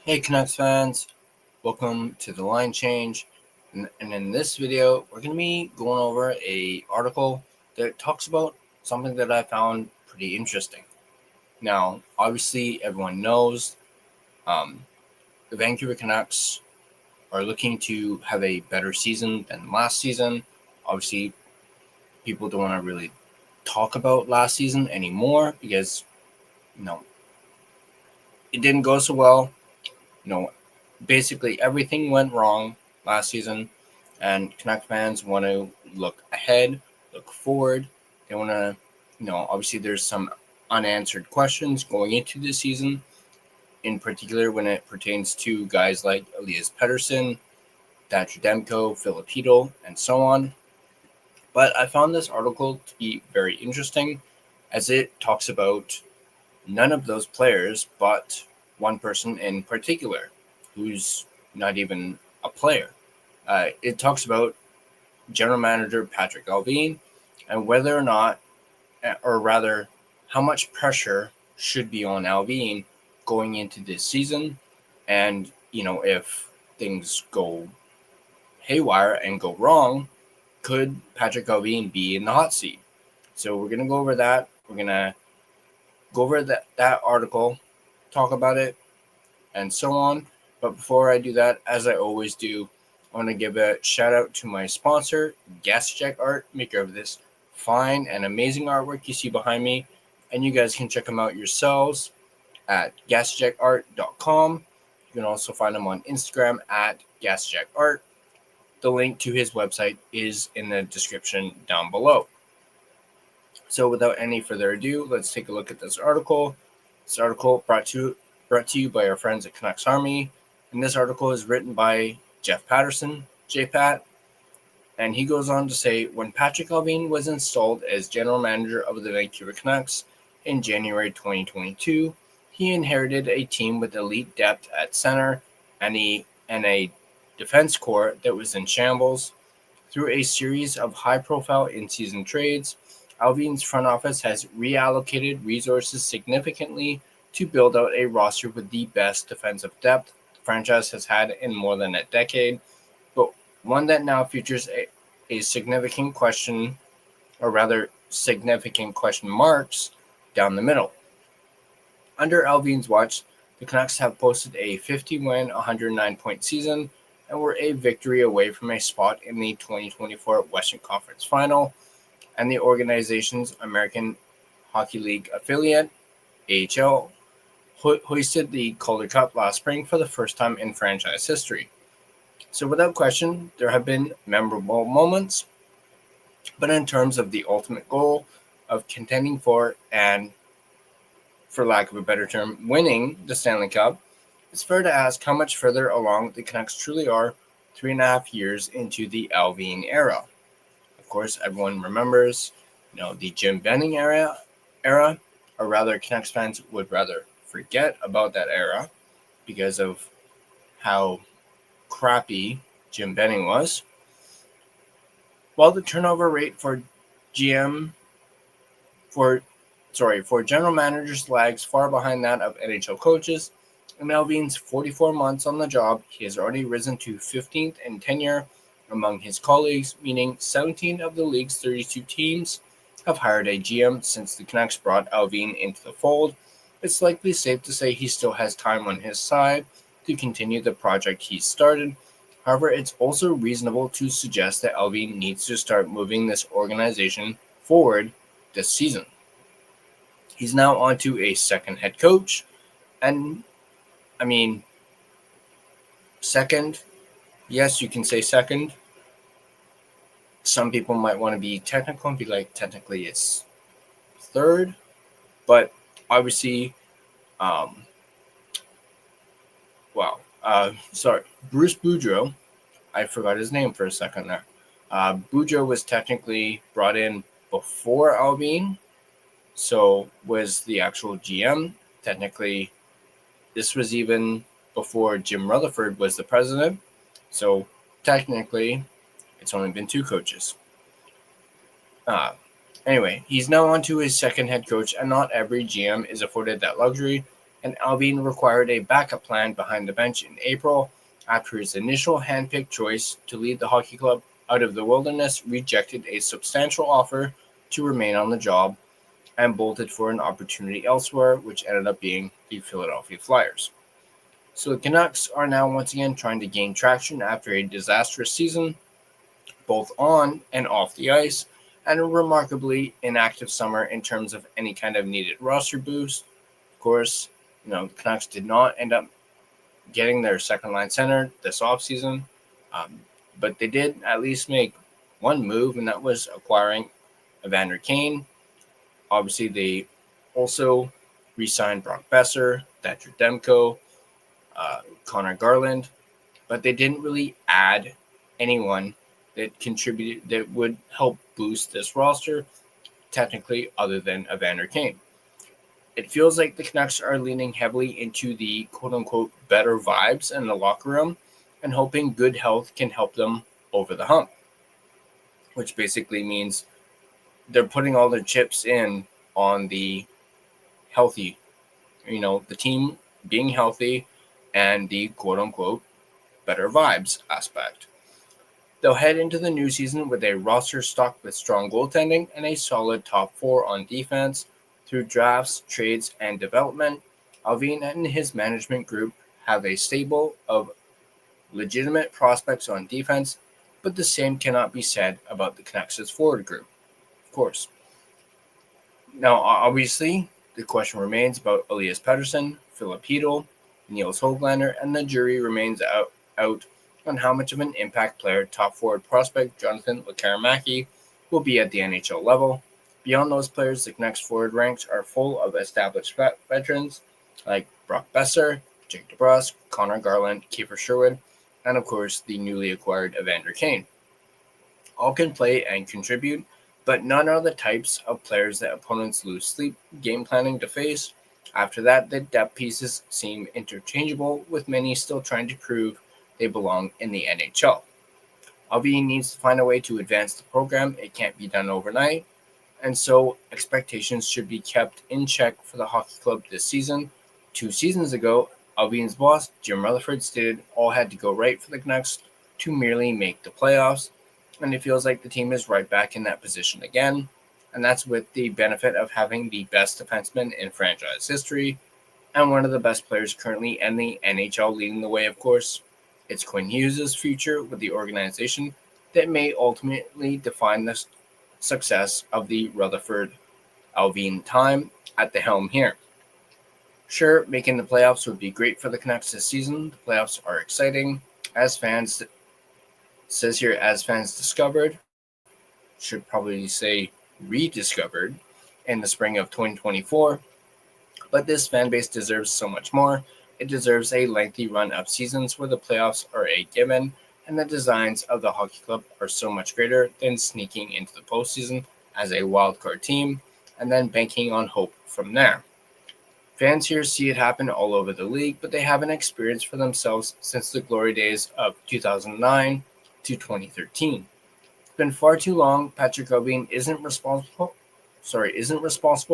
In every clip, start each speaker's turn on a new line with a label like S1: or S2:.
S1: Hey Canucks fans, welcome to the line change. And in this video, we're going to be going over a article that talks about something that I found pretty interesting. Now, obviously, everyone knows the Vancouver Canucks are looking to have a better season than last season. Obviously, people don't want to really talk about last season anymore because, you know, it didn't go so well. Basically everything went wrong last season, and Canuck fans want to look ahead, look forward. They want to, obviously there's some unanswered questions going into this season, in particular when it pertains to guys like Elias Pettersson, Thatcher Demko, Filipino, and so on. But I found this article to be very interesting as it talks about none of those players, but one person in particular who's not even a player. It talks about general manager Patrik Allvin and whether or not, or rather, how much pressure should be on Allvin going into this season. And, if things go haywire and go wrong, could Patrik Allvin be in the hot seat? So we're going to go over that. We're going to go over that article, talk about it, and so on. But before I do that, as I always do, I want to give a shout out to my sponsor, Gassy Jack Art, maker of this fine and amazing artwork you see behind me. And you guys can check them out yourselves at gassjackart.com. You can also find him on Instagram at gassjackart. The link to his website is in the description down below. So without any further ado, let's take a look at this article. This article brought to you by our friends at Canucks Army. And this article is written by Jeff Patterson, JPat. And he goes on to say, when Patrik Allvin was installed as general manager of the Vancouver Canucks in January 2022, he inherited a team with elite depth at center and a defense core that was in shambles. Through a series of high-profile in-season trades, Allvin's front office has reallocated resources significantly to build out a roster with the best defensive depth the franchise has had in more than a decade, but one that now features a significant question, or rather significant question marks, down the middle. Under Allvin's watch, the Canucks have posted a 50-win, 109-point season and were a victory away from a spot in the 2024 Western Conference Final, and the organization's American Hockey League affiliate, AHL, hoisted the Calder Cup last spring for the first time in franchise history. So without question, there have been memorable moments, but in terms of the ultimate goal of contending for, and for lack of a better term, winning the Stanley Cup, it's fair to ask how much further along the Canucks truly are 3.5 years into the Allvin era. Of course, everyone remembers, the Jim Benning era, or rather Canucks fans would rather forget about that era because of how crappy Jim Benning was. While the turnover rate for general managers lags far behind that of NHL coaches, in Allvin's 44 months on the job, he has already risen to 15th in tenure among his colleagues, meaning 17 of the league's 32 teams have hired a GM since the Canucks brought Allvin into the fold. It's likely safe to say he still has time on his side to continue the project he started. However, it's also reasonable to suggest that Allvin needs to start moving this organization forward this season. He's now on to a second head coach, and second, yes, you can say second. Some people might want to be technical and be like, technically it's third, but obviously, Bruce Boudreau, I forgot his name for a second there. Boudreau was technically brought in before Allvin, so was the actual GM. Technically, this was even before Jim Rutherford was the president, so technically, it's only been 2 coaches. Anyway, he's now on to his second head coach, and not every GM is afforded that luxury. and Allvin required a backup plan behind the bench in April after his initial handpicked choice to lead the hockey club out of the wilderness rejected a substantial offer to remain on the job and bolted for an opportunity elsewhere, which ended up being the Philadelphia Flyers. So the Canucks are now once again trying to gain traction after a disastrous season, both on and off the ice, and a remarkably inactive summer in terms of any kind of needed roster boost. Of course, the Canucks did not end up getting their second line center this offseason, but they did at least make one move, and that was acquiring Evander Kane. Obviously, they also re-signed Brock Besser, Thatcher Demko, Connor Garland, but they didn't really add anyone that contributed that would help boost this roster, technically, other than Evander Kane. It feels like the Canucks are leaning heavily into the quote-unquote better vibes in the locker room and hoping good health can help them over the hump, which basically means they're putting all their chips in on the healthy, the team being healthy and the quote-unquote better vibes aspect. They'll head into the new season with a roster stocked with strong goaltending and a solid top four on defense. Through drafts, trades, and development, Allvin and his management group have a stable of legitimate prospects on defense, but the same cannot be said about the Canucks' forward group, of course. Now, obviously, the question remains about Elias Pettersson, Philip Hedl, Niels Höglander, and the jury remains out on how much of an impact player top forward prospect Jonathan Lekkerimaki will be at the NHL level. Beyond those players, the Canucks forward ranks are full of established veterans like Brock Besser, Jake DeBrusk, Connor Garland, Kiefer Sherwood, and of course the newly acquired Evander Kane. All can play and contribute, but none are the types of players that opponents lose sleep game planning to face. After that, the depth pieces seem interchangeable, with many still trying to prove they belong in the NHL. Allvin needs to find a way to advance the program. It can't be done overnight, and so expectations should be kept in check for the hockey club this season. 2 seasons ago, Allvin's boss, Jim Rutherford, stated all had to go right for the Canucks to merely make the playoffs, and it feels like the team is right back in that position again, and that's with the benefit of having the best defenseman in franchise history and one of the best players currently in the NHL leading the way, of course. It's Quinn Hughes' future with the organization that may ultimately define the success of the Rutherford-Allvin time at the helm here. Sure, making the playoffs would be great for the Canucks this season. The playoffs are exciting. As fans discovered, should probably say rediscovered, in the spring of 2024. But this fan base deserves so much more. It deserves a lengthy run of seasons where the playoffs are a given, and the designs of the hockey club are so much greater than sneaking into the postseason as a wildcard team and then banking on hope from there. Fans here see it happen all over the league, but they haven't experienced for themselves since the glory days of 2009 to 2013. It's been far too long. Patrik Allvin isn't responsible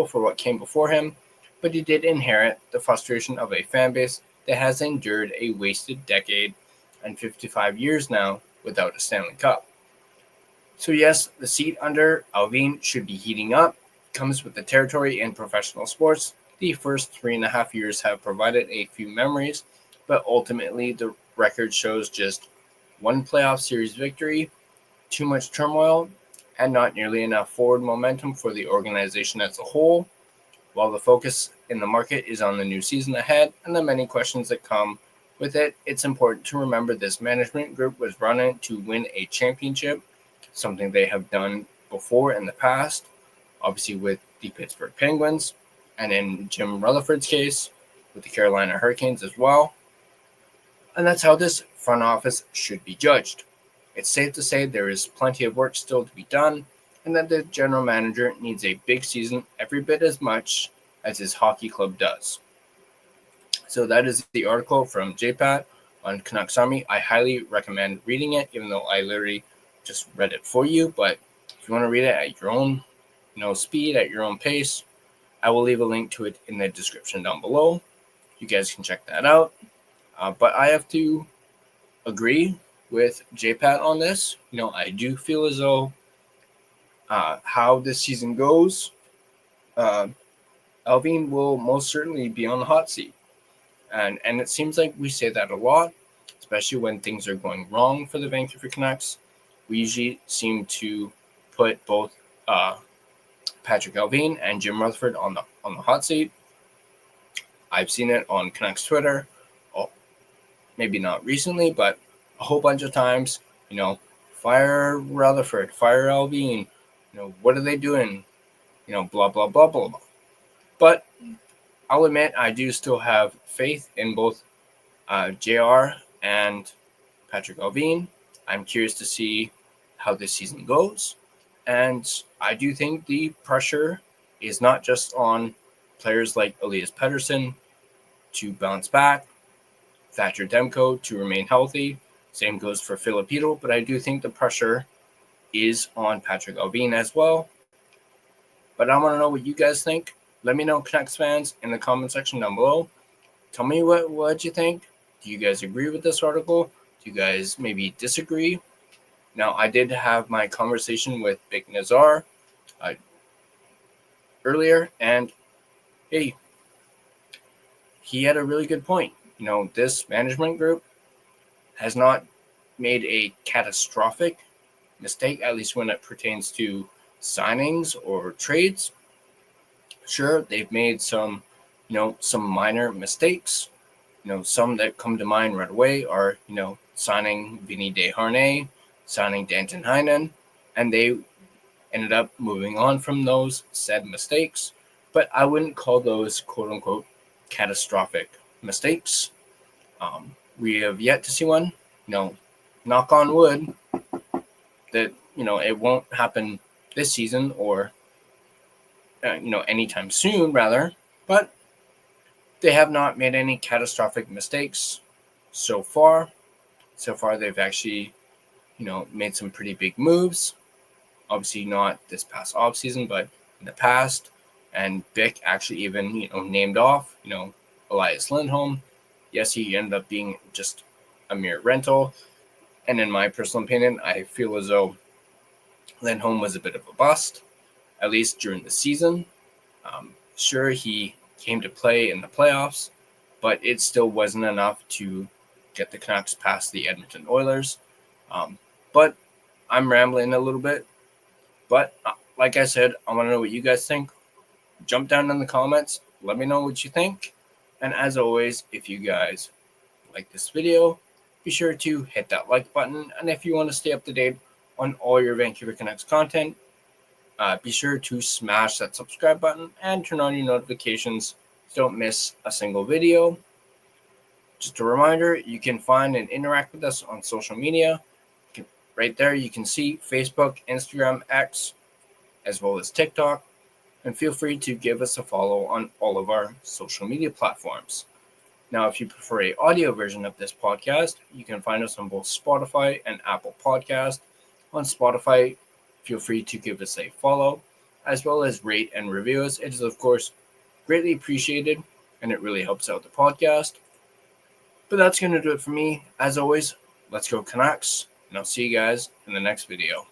S1: for what came before him, but he did inherit the frustration of a fan base that has endured a wasted decade and 55 years now without a Stanley Cup. So yes, the seat under Allvin should be heating up. It comes with the territory in professional sports. The first 3.5 years have provided a few memories, but ultimately the record shows just one playoff series victory, too much turmoil, and not nearly enough forward momentum for the organization as a whole. While the focus in the market is on the new season ahead and the many questions that come with it, it's important to remember this management group was run in to win a championship, something they have done before in the past, obviously with the Pittsburgh Penguins, and in Jim Rutherford's case, with the Carolina Hurricanes as well. And that's how this front office should be judged. It's safe to say there is plenty of work still to be done, and that the general manager needs a big season every bit as much as his hockey club does. So that is the article from JPAT on Canucks Army. I highly recommend reading it, even though I literally just read it for you. But if you want to read it at your own speed, at your own pace, I will leave a link to it in the description down below. You guys can check that out. But I have to agree with JPat on this. I do feel as though how this season goes, Allvin will most certainly be on the hot seat. And it seems like we say that a lot, especially when things are going wrong for the Vancouver Canucks. We usually seem to put both Patrik Allvin and Jim Rutherford on the hot seat. I've seen it on Canucks Twitter, maybe not recently, but a whole bunch of times. Fire Rutherford, fire Allvin. What are they doing? Blah blah blah blah blah. But I'll admit I do still have faith in both JR and Patrik Allvin. I'm curious to see how this season goes. And I do think the pressure is not just on players like Elias Pettersson to bounce back, Thatcher Demko to remain healthy. Same goes for Filipino, but I do think the pressure is on Patrik Allvin as well. But I want to know what you guys think. Let me know, Canucks fans, in the comment section down below. Tell me what you think. Do you guys agree with this article? Do you guys maybe disagree? Now, I did have my conversation with Big Nazar earlier, and hey, he had a really good point. This management group has not made a catastrophic mistake, at least when it pertains to signings or trades. Sure, they've made some minor mistakes. Some that come to mind right away are, signing Vinny Desharnais, signing Danton Heinen, and they ended up moving on from those said mistakes. But I wouldn't call those quote-unquote catastrophic mistakes. We have yet to see one, knock on wood, that, it won't happen this season or, anytime soon, rather. But they have not made any catastrophic mistakes so far. So far, they've actually, made some pretty big moves. Obviously not this past offseason, but in the past. And Bick actually even, named off, Elias Lindholm. Yes, he ended up being just a mere rental. And in my personal opinion, I feel as though Lindholm was a bit of a bust, at least during the season. Sure, he came to play in the playoffs, but it still wasn't enough to get the Canucks past the Edmonton Oilers. But I'm rambling a little bit. But like I said, I want to know what you guys think. Jump down in the comments. Let me know what you think. And as always, if you guys like this video, be sure to hit that like button. And if you want to stay up to date on all your Vancouver Canucks content, be sure to smash that subscribe button and turn on your notifications so don't miss a single video. Just a reminder, you can find and interact with us on social media. Right there, you can see Facebook, Instagram, X, as well as TikTok. And feel free to give us a follow on all of our social media platforms. Now, if you prefer an audio version of this podcast, you can find us on both Spotify and Apple Podcasts. On Spotify, feel free to give us a follow, as well as rate and review us. It is, of course, greatly appreciated, and it really helps out the podcast. But that's going to do it for me. As always, let's go Canucks, and I'll see you guys in the next video.